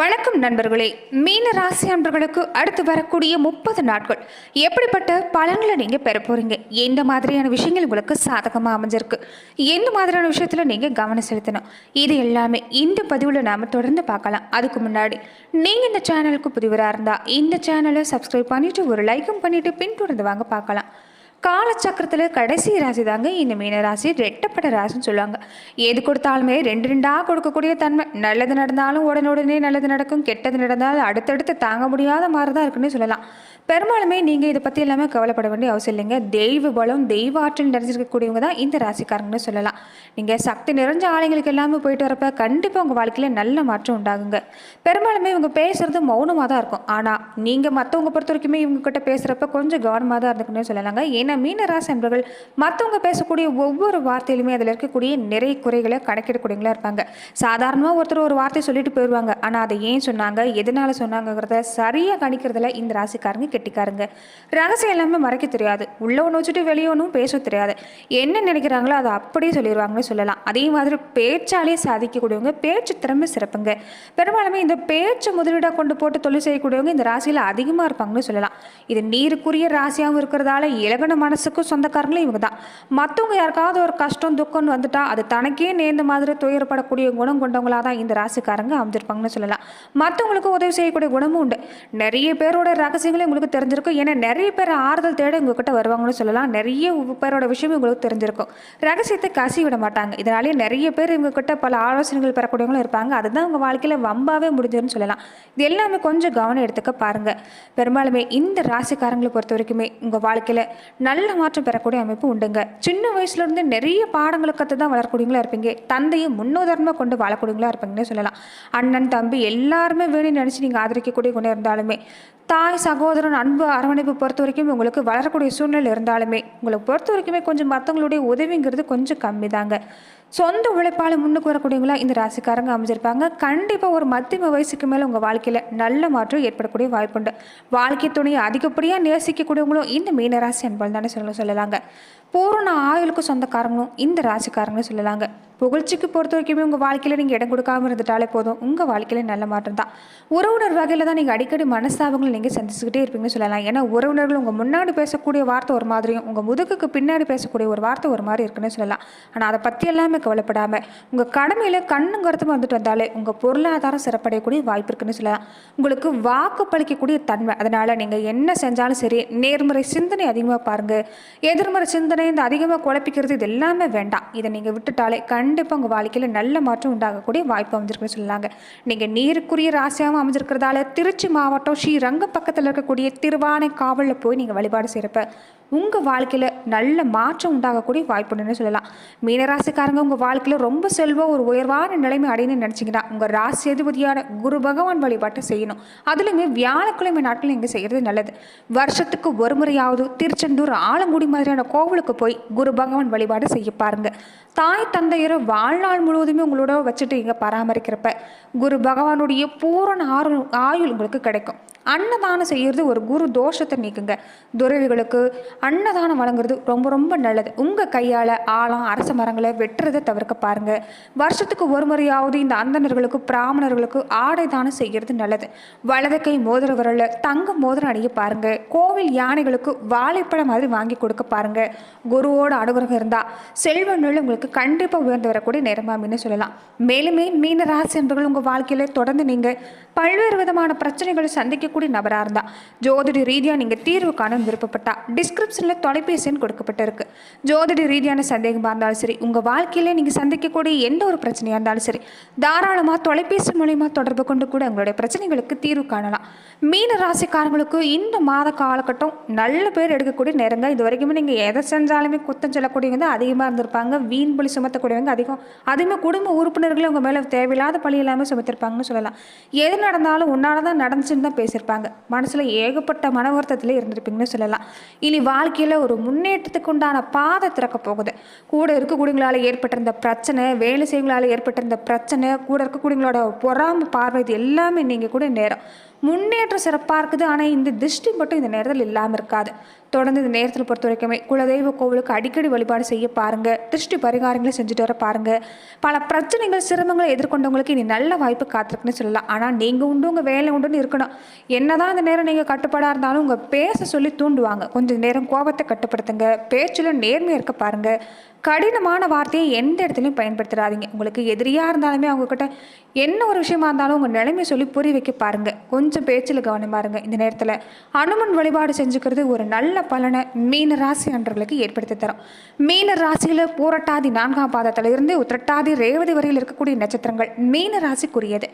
வணக்கம் நண்பர்களே. மீன ராசி அன்பர்களுக்கு அடுத்து வரக்கூடிய 30 நாட்கள் எப்படிப்பட்ட பலன்களை நீங்க பெற போறீங்க? எந்த மாதிரியான விஷயங்கள் உங்களுக்கு சாதகமா அமைஞ்சிருக்கு? எந்த மாதிரியான விஷயத்துல நீங்க கவனம் செலுத்தணும்? இது எல்லாமே இந்த பதிவுல நாம தொடர்ந்து பார்க்கலாம். அதுக்கு முன்னாடி நீங்க இந்த சேனலுக்கு புதிவராக இருந்தா இந்த சேனலை சப்ஸ்கிரைப் பண்ணிட்டு ஒரு லைக்கும் பண்ணிட்டு பின்தொடர்ந்து வாங்க பார்க்கலாம். காலச்சக்கரத்தில் கடைசி ராசி தாங்க இந்த மீனராசி. ரெட்டப்பட்ட ராசின்னு சொல்லுவாங்க. எது கொடுத்தாலுமே ரெண்டு ரெண்டாக கொடுக்கக்கூடிய தன்மை. நல்லது நடந்தாலும் உடனுடனே நல்லது நடக்கும், கெட்டது நடந்தாலும் அடுத்தடுத்து தாங்க முடியாத மாதிரி தான் இருக்குன்னு சொல்லலாம். பெரும்பாலுமே நீங்கள் இதை பற்றி எல்லாமே கவலைப்பட வேண்டிய அவசியம் இல்லைங்க. தெய்வ பலம் தெய்வ ஆற்றல் நிறைஞ்சிருக்கக்கூடியவங்க தான் இந்த ராசிக்காரங்கன்னு சொல்லலாம். நீங்கள் சக்தி நிறைஞ்ச ஆளுங்களுக்கு எல்லாமே போயிட்டு வரப்ப கண்டிப்பாக உங்கள் வாழ்க்கையில் நல்ல மாற்றம் உண்டாகுங்க. பெரும்பாலுமே இவங்க பேசுறது மௌனமாக தான் இருக்கும். ஆனால் நீங்கள் மற்றவங்க பொறுத்த வரைக்குமே இவங்க கிட்ட பேசுகிறப்ப கொஞ்சம் கவனமாக தான் இருந்துக்குன்னு சொல்லலாங்க. ஏன்னா மீனராசி என்பவர்கள் மற்றவங்க பேசக்கூடிய ஒவ்வொரு வார்த்தையிலுமே அதில் இருக்கக்கூடிய நிறைய குறைகளை கணக்கிடக்கூடியவங்களா இருப்பாங்க. சாதாரணமாக ஒருத்தர் ஒரு வார்த்தை சொல்லிட்டு போயிடுவாங்க. ஆனால் அதை ஏன் சொன்னாங்க, எதனால சொன்னாங்கிறத சரியாக கணிக்கிறதுல இந்த ராசிக்காரங்க கெட்டிக்காருங்க. ரகசியம் எல்லாமே மறைக்க தெரியாது. உள்ள ஒன்று வச்சுட்டு வெளியே ஒன்றும் பேச தெரியாது. என்ன நினைக்கிறாங்களோ அதை அப்படியே சொல்லிடுவாங்கன்னு சொல்லலாம். அதே மாதிரி பேச்சாலே சாதிக்கக்கூடியவங்க, பேச்சு திறமை சிறப்புங்க. பெரும்பாலுமே இந்த பேச்சு முதலீடாக கொண்டு போட்டு தொழில் செய்யக்கூடியவங்க இந்த ராசியில் அதிகமாக இருப்பாங்கன்னு சொல்லலாம். இது நீருக்குரிய ராசியாகவும் இருக்கிறதால இலகன மனசுக்கும் சொந்தக்காரங்களும் இவங்க தான். மற்றவங்க யாருக்காவது ஒரு கஷ்டம் துக்கம்னு வந்துட்டா அது தனக்கே நேர்ந்த மாதிரி துயரப்படக்கூடிய குணம் கொண்டவங்களாக தான் இந்த ராசிக்காரங்க அமைஞ்சிருப்பாங்கன்னு சொல்லலாம். மற்றவங்களுக்கு உதவி செய்யக்கூடிய குணமும் உண்டு. நிறைய பேரோட ரகசியங்களும் உங்களுக்கு தெரிஞ்சிருக்கும். ஏன்னா நிறைய பேர் ஆறுதல் தேட உங்ககிட்ட வருவாங்கன்னு சொல்லலாம். நிறைய பேரோட விஷயம் உங்களுக்கு தெரிஞ்சிருக்கும். ரகசியத்தை கசி விட மாட்டாங்க. இதனாலேயே நிறைய பேர் இவங்ககிட்ட பல ஆலோசனைகள் பெறக்கூடியவங்களும் இருப்பாங்க. அதுதான் உங்கள் வாழ்க்கையில் வம்பாவே முடிஞ்சிருன்னு சொல்லலாம். இது எல்லாமே கொஞ்சம் கவனம் எடுத்துக்க பாருங்க. பெரும்பாலுமே இந்த ராசிக்காரங்களை பொறுத்த வரைக்குமே உங்கள் வாழ்க்கையில் நல்ல மாற்றம் பெறக்கூடிய அமைப்பு உண்டுங்க. சின்ன வயசுல இருந்து நிறைய பாடங்களை கற்று தான் வளரக்கூடியவங்களா இருப்பீங்க. தந்தையை முன்னுதாரணமாக கொண்டு வாழக்கூடியவங்களா இருப்பீங்கன்னு சொல்லலாம். அண்ணன் தம்பி எல்லாருமே வேணும்னு நினச்சி நீங்கள் ஆதரிக்கக்கூடிய குணம் இருந்தாலுமே, தாய் சகோதரன் அன்பு அரவணைப்பு பொறுத்த வரைக்கும் உங்களுக்கு வளரக்கூடிய சூழ்நிலை இருந்தாலுமே உங்களை பொறுத்த வரைக்குமே கொஞ்சம் மற்றவங்களுடைய உதவிங்கிறது கொஞ்சம் கம்மி தாங்க. சொந்த உழைப்பால் முன்னுக்கு வரக்கூடியவங்களா இந்த ராசிக்காரங்க அமைஞ்சிருப்பாங்க. கண்டிப்பாக ஒரு மத்தியம வயசுக்கு மேலே உங்கள் வாழ்க்கையில் நல்ல மாற்றம் ஏற்படக்கூடிய வாய்ப்புண்டு. வாழ்க்கை துணையை அதிகப்படியாக நேசிக்கக்கூடியவங்களும் இந்த மீனராசி அன்பல் தானே சொல்லலாங்க. பூரண ஆயுளுக்கு சொந்தக்காரங்களும் இந்த ராசிக்காரங்களும் சொல்லலாங்க. புகழ்ச்சிக்கு பொறுத்த வரைக்குமே உங்கள் வாழ்க்கையில் நீங்கள் இடம் கொடுக்காமல் இருந்துட்டாலே போதும், உங்கள் வாழ்க்கையில் நல்ல மாற்றம் தான். உறவினர் வகையில் தான் நீங்கள் அடிக்கடி மனஸ்தாபங்கள் நீங்கள் சந்திச்சுக்கிட்டே இருப்பீங்கன்னு சொல்லலாம். ஏன்னா உறவினர்கள் உங்கள் முன்னாடி பேசக்கூடிய வார்த்தை ஒரு மாதிரியும் உங்கள் முதுகுக்கு பின்னாடி பேசக்கூடிய ஒரு வார்த்தை ஒரு மாதிரி இருக்குன்னு சொல்லலாம். ஆனால் அதை பற்றி எல்லாமே கவலைப்படாமல் உங்கள் கடமையில் கண்ணும் கருத்தும் வந்துட்டு வந்தாலே உங்கள் பொருளாதாரம் சிறப்படையக்கூடிய வாய்ப்பு இருக்குன்னு சொல்லலாம். உங்களுக்கு வாக்கு பளிக்கக்கூடிய தன்மை. அதனால் நீங்கள் என்ன செஞ்சாலும் சரி, நேர்மறை சிந்தனை அதிகமாக பாருங்கள். எதிர்மறை சிந்தனை இந்த அதிகமாக குழப்பிக்கிறது இது எல்லாமே வேண்டாம். இதை நீங்கள் விட்டுட்டாலே கண்டிப்பாக உங்கள் வாழ்க்கையில் நல்ல மாற்றம் உண்டாகக்கூடிய வாய்ப்பு அமைஞ்சிருக்குன்னு சொல்லலாங்க. நீங்கள் நீருக்குரிய ராசியாகவும் அமைஞ்சிருக்கிறதால திருச்சி மாவட்டம் ஸ்ரீரங்கம் பக்கத்தில் இருக்கக்கூடிய திருவானை காவலில் போய் நீங்கள் வழிபாடு செய்கிறப்ப உங்கள் வாழ்க்கையில் நல்ல மாற்றம் உண்டாகக்கூடிய வாய்ப்புன்னு சொல்லலாம். மீனராசிக்காரங்க உங்கள் வாழ்க்கையில் ரொம்ப செல்வம் ஒரு உயர்வான நிலைமை அடையணும்னு நினச்சிங்கன்னா உங்கள் ராசி அதிபதியான குரு பகவான் வழிபாட்டை செய்யணும். அதுலேயுமே வியாழக்கிழமை நாட்கள் நீங்கள் செய்கிறது நல்லது. வருஷத்துக்கு ஒரு முறையாவது திருச்செந்தூர் ஆலங்குடி மாதிரியான கோவிலுக்கு போய் குரு பகவான் வழிபாடு செய்ய பாருங்க. தாய் தந்தையரை வாழ்நாள் முழுவதுமே உங்களோட வச்சுட்டு இங்கே பராமரிக்கிறப்ப குரு பகவானுடைய பூரண ஆயுள் உங்களுக்கு கிடைக்கும். அன்னதானம் செய்கிறது ஒரு குரு தோஷத்தை நீக்குங்க. துறவிகளுக்கு அன்னதானம் வழங்குறது ரொம்ப ரொம்ப நல்லது. உங்கள் கையால் ஆழம் அரச மரங்களை வெட்டுறதை தவிர்க்க பாருங்கள். வருஷத்துக்கு ஒரு முறையாவது இந்த அந்தணர்களுக்கு பிராமணர்களுக்கு ஆடை தானம் செய்கிறது நல்லது. வலது கை மோதிர விரலில் தங்க மோதிரம் அணிய பாருங்கள். கோவில் யானைகளுக்கு வாழைப்பழம் மாதிரி வாங்கி கொடுக்க பாருங்கள். குருவோட அனுகிரகம் இருந்தால் செல்வ நிலை உங்களுக்கு கண்டிப்பாக உயர்ந்து வரக்கூடிய நேரமாமின்னு சொல்லலாம். மேலுமே மீன ராசி என்பவர்கள் உங்கள் வாழ்க்கையில் தொடர்ந்து நீங்கள் பல்வேறு விதமான பிரச்சனைகளை சந்திக்கக்கூடிய நபராக இருந்தால் ஜோதிட ரீதியாக நீங்கள் தீர்வு காண விருப்பப்பட்டா டிஸ்கிரிப்ஷனில் தொலைபேசி எண் கொடுக்கப்பட்டிருக்கு. ஜோதிட ரீதியான சந்தேகமாக இருந்தாலும் சரி, உங்கள் வாழ்க்கையில் நீங்கள் சந்திக்கக்கூடிய எந்த ஒரு பிரச்சனையாக இருந்தாலும் சரி, தாராளமாக தொலைபேசி மூலமா தொடர்பு கொண்டு கூட உங்களுடைய பிரச்சனைகளுக்கு தீர்வு காணலாம். மீன ராசிக்காரங்களுக்கு இந்த மாத காலகட்டம் நல்ல பேர் எடுக்கக்கூடிய நேரங்க. இது வரைக்குமே நீங்கள் எதை செஞ்சாலுமே குத்தம் சொல்லக்கூடியவங்க தான் அதிகமாக இருந்திருப்பாங்க. வீண் பலி சுமத்தக்கூடியவங்க அதிகம். அதுவுமே குடும்ப உறுப்பினர்களே உங்கள் மேலே தேவையில்லாத பழி எல்லாமே சுமத்திருப்பாங்கன்னு சொல்லலாம். எது நடந்தாலும் உன்னால தான் நடந்துச்சுன்னு தான் பேசியிருப்பாங்க. மனசில் ஏகப்பட்ட மன வருத்தத்திலே இருந்திருப்பீங்கன்னு சொல்லலாம். இனி வாழ்க்கையில் ஒரு முன்னேற்றத்துக்கு உண்டான பாதை திறக்க போகுது. கூட இருக்கக்கூடியவங்களால் ஏற்பட்டிருந்த பிரச்சனை, வேலை செய்வங்களால் ஏற்பட்டிருந்த பிரச்சனை, கூட இருக்கக்கூடியவங்களோட பொறாமை பார்வை, இது எல்லாமே நீங்கள் கூட நேரம் முன்னேற்றம் சிறப்பாக இருக்குது. ஆனால் இந்த திருஷ்டி மட்டும் இந்த நேரத்தில் இல்லாமல் இருக்காது. தொடர்ந்து இந்த நேரத்தில் பொறுத்த வரைக்குமே குலதெய்வ கோவிலுக்கு அடிக்கடி வழிபாடு செய்ய பாருங்கள். திருஷ்டி பரிகாரங்களை செஞ்சுட்டு வர பாருங்கள். பல பிரச்சனைகள் சிரமங்களை எதிர்கொண்டவங்களுக்கு இனி நல்ல வாய்ப்பு காத்திருக்குன்னு சொல்லலாம். ஆனால் நீங்கள் உண்டு உங்கள் வேலை உண்டுன்னு இருக்கணும். என்னதான் இந்த நேரம் நீங்கள் கட்டுப்பாடாக இருந்தாலும் உங்கள் பேச சொல்லி தூண்டுவாங்க. கொஞ்சம் நேரம் கோபத்தை கட்டுப்படுத்துங்க. பேச்சில் நேர்மையாக இருக்க பாருங்கள். கடினமான வார்த்தையை எந்த இடத்துலையும் பயன்படுத்திடாதீங்க. உங்களுக்கு எதிரியாக இருந்தாலுமே அவங்கக்கிட்ட என்ன ஒரு விஷயமா இருந்தாலும் உங்கள் நிலைமையை சொல்லி புரிய வைக்க பாருங்கள். கொஞ்சம் பேச்சில் கவனமாக இருங்க. இந்த நேரத்தில் அனுமன் வழிபாடு செஞ்சுக்கிறது ஒரு நல்ல பலனை மீன ராசி அன்றர்களுக்கு ஏற்படுத்தி தரும். மீன ராசியில் பூரட்டாதி 4ஆம் பாதத்திலிருந்து உத்திரட்டாதி ரேவதி வரையில் இருக்கக்கூடிய நட்சத்திரங்கள் மீன ராசிக்குரியது.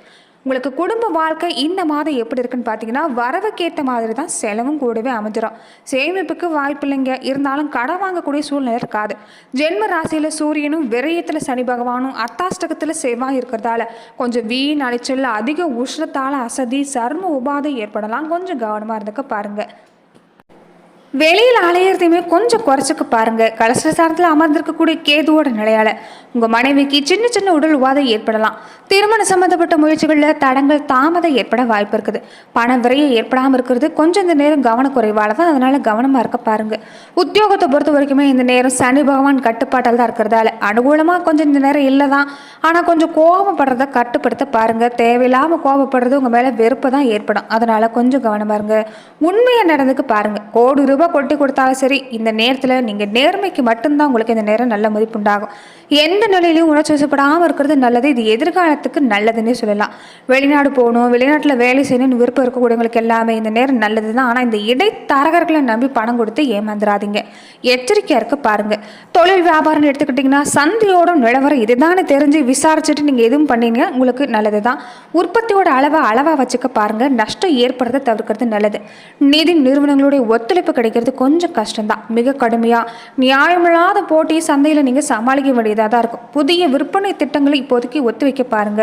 உங்களுக்கு குடும்ப வாழ்க்கை இந்த மாதம் எப்படி இருக்குன்னு பார்த்தீங்கன்னா, வரவுக்கேற்ற மாதிரி தான் செலவும் கூடவே அமைஞ்சிடும். சேமிப்புக்கு வாய்ப்பு இல்லைங்க. இருந்தாலும் கடன் வாங்கக்கூடிய சூழ்நிலை இருக்காது. ஜென்ம ராசியில் சூரியனும் விரயத்தில் சனி பகவானும் அத்தாஷ்டகத்தில் செவ்வாய் இருக்கிறதால கொஞ்சம் வீண் அலைச்சல், அதிக உஷ்ணத்தால் அசதி, சர்ம உபாதை ஏற்படலாம். கொஞ்சம் கவனமாக இருந்துக்க பாருங்கள். வெளியில் அலையிறதையுமே கொஞ்சம் குறைச்சிக்க பாருங்கள். கலசரசாரத்தில் அமர்ந்திருக்கக்கூடிய கேதுவோட நிலையால் உங்கள் மனைவிக்கு சின்ன சின்ன உடல் உபாதை ஏற்படலாம். திருமண சம்மந்தப்பட்ட முயற்சிகளில் தடங்கள் தாமதம் ஏற்பட வாய்ப்பு இருக்குது. பண விரையும் ஏற்படாமல் இருக்கிறது கொஞ்சம் இந்த நேரம் கவனக்குறைவால் தான். அதனால் கவனமாக இருக்க பாருங்கள். உத்தியோகத்தை பொறுத்த வரைக்குமே இந்த நேரம் சனி பகவான் கட்டுப்பாட்டால் தான் இருக்கிறதால அனுகூலமாக கொஞ்சம் இந்த நேரம் இல்லை தான். ஆனால் கொஞ்சம் கோபப்படுறதை கட்டுப்படுத்த பாருங்கள். தேவையில்லாமல் கோபப்படுறது உங்கள் மேலே வெறுப்பு தான் ஏற்படும். அதனால் கொஞ்சம் கவனமாக இருங்க. உண்மையாக நடந்துக்கு பாருங்கள். கோடி ரூபாய் கொட்டி கொடுத்தாலும் சரி, இந்த நேரத்தில் நீங்கள் நேர்மைக்கு மட்டும்தான் உங்களுக்கு இந்த நேரம் நல்ல மதிப்பு உண்டாகும். எந்த நிலையிலையும் உணர்ச்சி வசப்படாமல் இருக்கிறது நல்லது. இது எதிர்காலத்துக்கு நல்லதுன்னே சொல்லலாம். வெளிநாடு போகணும், வெளிநாட்டில் வேலை செய்யணும்னு விருப்பம் இருக்கக்கூடியவங்களுக்கு எல்லாமே இந்த நேரம் நல்லது தான். ஆனால் இந்த இடைத்தரகர்களை நம்பி பணம் கொடுத்து ஏமாந்துடாதீங்க. எச்சரிக்கையாக இருக்க பாருங்கள். தொழில் வியாபாரம் எடுத்துக்கிட்டிங்கன்னா சந்தையோட நிலவரம் இதுதானே தெரிஞ்சு விசாரிச்சுட்டு நீங்கள் எதுவும் பண்ணீங்க உங்களுக்கு நல்லது தான். உற்பத்தியோட அளவாக வச்சுக்க பாருங்கள். நஷ்டம் ஏற்படுறதை தவிர்க்கிறது நல்லது. நிதி நிறுவனங்களுடைய ஒத்துழைப்பு கிடைக்கிறது கொஞ்சம் கஷ்டம்தான். மிக கடுமையாக நியாயமில்லாத போட்டி சந்தையில் நீங்கள் சமாளிக்க வேண்டியதாக தான் இருக்கும். புதிய விற்பனை திட்டங்களை இப்போதைக்கு ஒத்து வைக்க பாருங்க.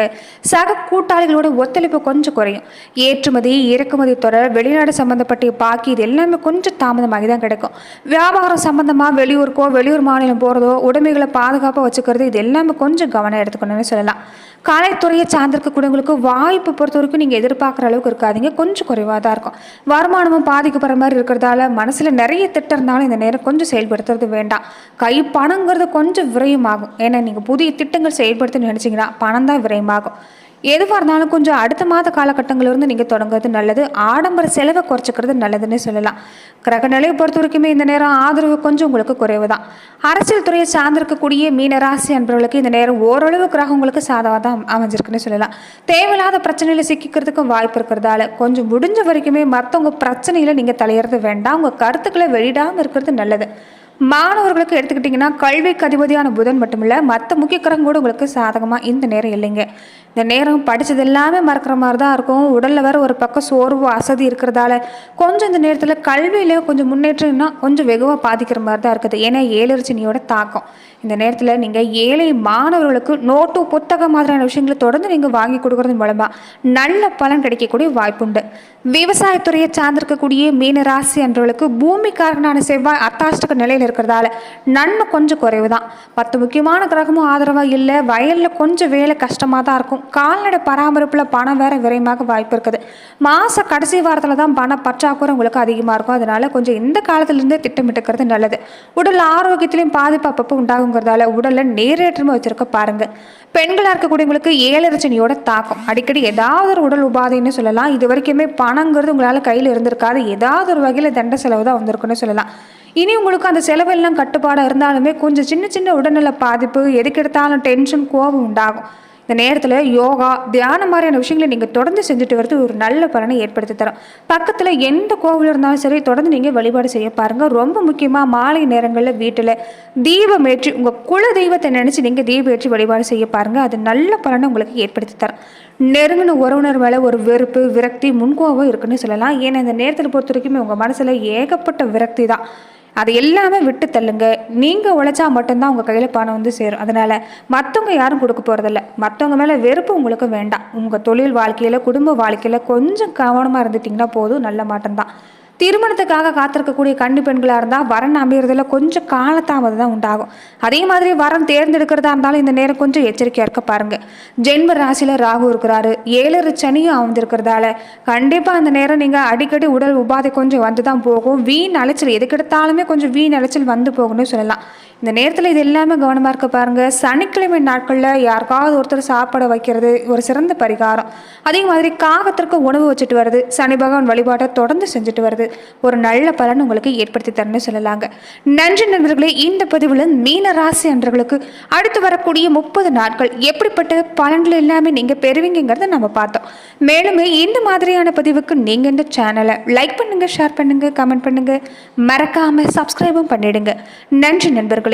சக கூட்டாளிகளோட ஒத்துழைப்பு கொஞ்சம் குறையும். ஏற்றுமதி இறக்குமதி தொடர் வெளிநாடு சம்பந்தப்பட்ட பாக்கி இது எல்லாமே கொஞ்சம் தாமதமாகி தான் கிடைக்கும். வியாபாரம் சம்பந்தமாக வெளியூர் மாநிலம் போகிறதோ உடைமைகளை பாதுகாப்பாக வச்சுக்கிறது இது எல்லாமே கொஞ்சம் கவனம் எடுத்துக்கணும்னு சொல்லலாம். கலைத்துறையை சார்ந்திருக்கக்கூடியவங்களுக்கு வாய்ப்பு பொறுத்த வரைக்கும் நீங்கள் எதிர்பார்க்குற அளவுக்கு இருக்காதீங்க. கொஞ்சம் குறைவாக தான் இருக்கும். வருமானமும் பாதிக்கப்படுற மாதிரி இருக்கிறதால மனசில் நிறைய திட்டம் இருந்தாலும் இந்த நேரம் கொஞ்சம் செயல்படுத்துறது வேண்டாம். கை பணங்கிறது கொஞ்சம் விரயமாகும். ஏன்னா நீங்கள் புதிய திட்டங்கள் செயல்படுத்த நினச்சிங்கன்னா பணம் தான் விரயமாகும். எதுவாக இருந்தாலும் கொஞ்சம் அடுத்த மாத காலகட்டங்களிலிருந்து நீங்கள் தொடங்குறது நல்லது. ஆடம்பர செலவை குறைச்சிக்கிறது நல்லதுன்னு சொல்லலாம். கிரக நிலையை பொறுத்த வரைக்குமே இந்த நேரம் ஆதரவு கொஞ்சம் உங்களுக்கு குறைவு தான். அரசியல் துறையை சார்ந்திருக்கக்கூடிய மீனராசி அன்பர்களுக்கு இந்த நேரம் ஓரளவு கிரகம் உங்களுக்கு சாதமாக தான் அமைஞ்சிருக்குன்னு சொல்லலாம். தேவையில்லாத பிரச்சனையில் சிக்கிக்கிறதுக்கும் வாய்ப்பு இருக்கிறதால கொஞ்சம் முடிஞ்ச வரைக்குமே மற்றவங்க பிரச்சனையில் நீங்கள் தலையிறது வேண்டாம். உங்கள் கருத்துக்களை வெளியிடாமல் இருக்கிறது நல்லது. மாணவர்களுக்கு எடுத்துக்கிட்டிங்கன்னா கல்விக்கு அதிபதியான புதன் மட்டுமில்லை மற்ற முக்கிய கிரகம் கூட உங்களுக்கு சாதகமாக இந்த நேரம் இல்லைங்க. இந்த நேரம் படித்தது எல்லாமே மறக்கிற மாதிரி தான் இருக்கும். உடலில் வேறு ஒரு பக்கம் சோர்வு அசதி இருக்கிறதால கொஞ்சம் இந்த நேரத்தில் கல்வியில் கொஞ்சம் முன்னேற்றம்னா கொஞ்சம் வெகுவாக பாதிக்கிற மாதிரி தான் இருக்குது. ஏன்னா ஏழரிச்சனியோட தாக்கம் இந்த நேரத்தில் நீங்கள் ஏழை மாணவர்களுக்கு நோட்டு புத்தகம் மாதிரியான விஷயங்களை தொடர்ந்து நீங்கள் வாங்கி கொடுக்கறது மூலமாக நல்ல பலன் கிடைக்கக்கூடிய வாய்ப்புண்டு. விவசாயத்துறையை சார்ந்திருக்கக்கூடிய மீனராசி அன்றவர்களுக்கு பூமிக்காரனான செவ்வாய் அத்தாஷ்டக நிலையில் இருக்கிறதால நன்மை கொஞ்சம் குறைவு தான். 10 முக்கியமான கிரகமும் ஆதரவாக இல்லை. வயலில் கொஞ்சம் வேலை கஷ்டமாக தான் இருக்கும். கால்நடை பராமரிப்பில் பணம் வேற விரைமாக வாய்ப்பு இருக்குது. மாத கடைசி வாரத்தில் தான் பண பற்றாக்குறை உங்களுக்கு அதிகமாக இருக்கும். அதனால கொஞ்சம் இந்த காலத்திலிருந்தே திட்டமிட்டுக்கிறது நல்லது. உடல் ஆரோக்கியத்திலையும் பாதிப்பு அப்பப்போ உண்டாகுங்கிறதால உடலில் நேரேற்றமாக வச்சிருக்க பாருங்க. பெண்களாக இருக்கக்கூடியவங்களுக்கு ஏழரிச்சனியோட தாக்கம் அடிக்கடி ஏதாவது ஒரு உடல் உபாதைன்னு சொல்லலாம். இது வரைக்குமே பணங்கிறது உங்களால் கையில் இருந்திருக்காது. ஏதாவது ஒரு வகையில் தண்ட செலவு தான் வந்திருக்குன்னு சொல்லலாம். இனி உங்களுக்கு அந்த செலவெல்லாம் கட்டுப்பாடாக இருந்தாலுமே கொஞ்சம் சின்ன சின்ன உடல்நல பாதிப்பு, எதுக்கு எடுத்தாலும் டென்ஷன், கோபம் உண்டாகும். இந்த நேரத்தில் யோகா தியானம் மாதிரியான விஷயங்களை நீங்கள் தொடர்ந்து செஞ்சுட்டு வரது ஒரு நல்ல பலனை ஏற்படுத்தி தரும். பக்கத்தில் எந்த கோவில் இருந்தாலும் சரி தொடர்ந்து நீங்கள் வழிபாடு செய்ய பாருங்கள். ரொம்ப முக்கியமாக மாலை நேரங்களில் வீட்டில் தீபம் ஏற்றி உங்கள் குல தெய்வத்தை நினச்சி நீங்கள் தீபம் ஏற்றி வழிபாடு செய்ய பாருங்கள். அது நல்ல பலனை உங்களுக்கு ஏற்படுத்தி தரும். நெருங்கின உறவினர் மேலே ஒரு வெறுப்பு விரக்தி முன்கோபம் இருக்குன்னு சொல்லலாம். ஏன்னா இந்த நேரத்தில் பொறுத்த வரைக்குமே உங்கள் மனசில் ஏகப்பட்ட விரக்தி தான். அது எல்லாமே விட்டு தள்ளுங்க. நீங்கள் உழைச்சா மட்டும்தான் உங்கள் கையில் பணம் வந்து சேரும். அதனால் மற்றவங்க யாரும் கொடுக்க போகிறதில்ல. மற்றவங்க மேலே வெறுப்பு உங்களுக்கு வேண்டாம். உங்கள் தொழில் வாழ்க்கையில் குடும்ப வாழ்க்கையில் கொஞ்சம் கவனமாக இருந்துட்டிங்கன்னா போதும், நல்ல மாட்டம்தான். திருமணத்துக்காக காத்திருக்கக்கூடிய கன்னி பெண்களாக இருந்தால் வரன் அமையறதுல கொஞ்சம் காலதாமதம் தான் உண்டாகும். அதே மாதிரி வரன் தேர்ந்தெடுக்கிறதா இருந்தாலும் இந்த நேரம் கொஞ்சம் எச்சரிக்கையாக இருக்க பாருங்க. ஜென்ம ராசியில் ராகு இருக்கிறாரு, 7 சனியும் அமர்ந்திருக்கிறதால கண்டிப்பாக அந்த நேரம் நீங்கள் அடிக்கடி உடல் உபாதை கொஞ்சம் வந்து தான் போகும். வீண் அலைச்சல் எதுக்கெடுத்தாலுமே கொஞ்சம் வீண் அலைச்சல் வந்து போகணும்னு சொல்லலாம். இந்த நேரத்தில் இது எல்லாமே கவனமாக இருக்க பாருங்கள். சனிக்கிழமை நாட்களில் யாருக்காவது ஒருத்தர் சாப்பிட வைக்கிறது ஒரு சிறந்த பரிகாரம். அதே மாதிரி காகத்திற்கு உணவு வச்சுட்டு வருது, சனி பகவான் வழிபாட்டை தொடர்ந்து செஞ்சுட்டு வருது, ஒரு நல்ல பலன் உங்களுக்கு ஏற்படுத்தி தரணும்னு சொல்லலாங்க. நன்றி நண்பர்களே. இந்த பதிவில் மீன ராசி அன்றர்களுக்கு அடுத்து வரக்கூடிய 30 நாட்கள் எப்படிப்பட்ட பலன்கள் எல்லாமே நீங்கள் பெறுவீங்கிறத நம்ம பார்த்தோம். மேலுமே இந்த மாதிரியான பதிவுக்கு நீங்கள் இந்த சேனலை லைக் பண்ணுங்க, ஷேர் பண்ணுங்க, கமெண்ட் பண்ணுங்க, மறக்காம சப்ஸ்கிரைபும் பண்ணிடுங்க. நன்றி நண்பர்களே.